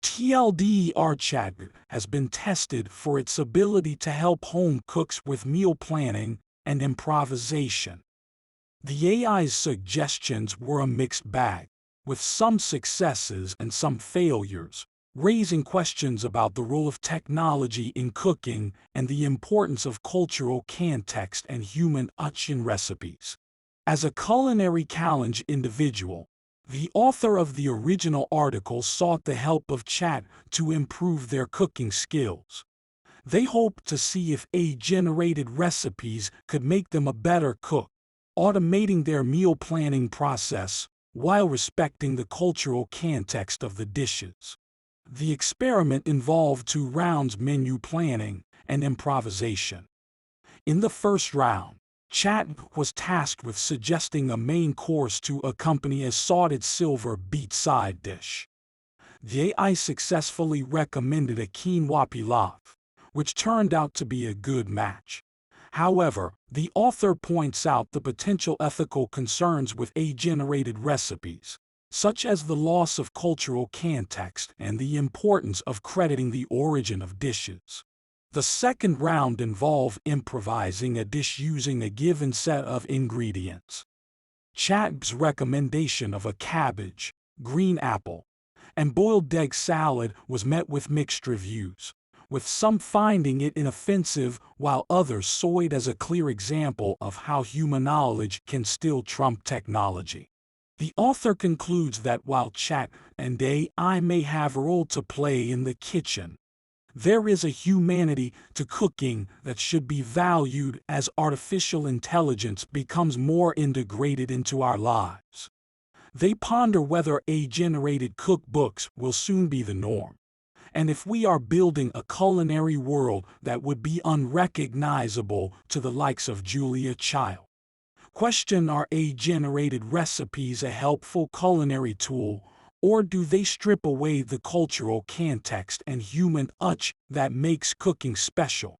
TLDR chat has been tested for its ability to help home cooks with meal planning and improvisation. The AI's suggestions were a mixed bag, with some successes and some failures, raising questions about the role of technology in cooking and the importance of cultural context and human touch in recipes. As a culinary challenge individual, the author of the original article sought the help of chat to improve their cooking skills. They hoped to see if AI-generated recipes could make them a better cook, automating their meal planning process while respecting the cultural context of the dishes. The experiment involved 2 rounds: menu planning and improvisation. In the first round, chat was tasked with suggesting a main course to accompany a salted silver beet side dish. The AI successfully recommended a quinoa pilaf, which turned out to be a good match. However, the author points out the potential ethical concerns with AI-generated recipes, such as the loss of cultural context and the importance of crediting the origin of dishes. The second round involved improvising a dish using a given set of ingredients. Chat's recommendation of a cabbage, green apple, and boiled egg salad was met with mixed reviews, with some finding it inoffensive while others saw it as a clear example of how human knowledge can still trump technology. The author concludes that while chat and AI may have a role to play in the kitchen, there is a humanity to cooking that should be valued as artificial intelligence becomes more integrated into our lives. They ponder whether AI-generated cookbooks will soon be the norm, and if we are building a culinary world that would be unrecognizable to the likes of Julia Child. Question: are AI-generated recipes a helpful culinary tool, or do they strip away the cultural context and human touch that makes cooking special?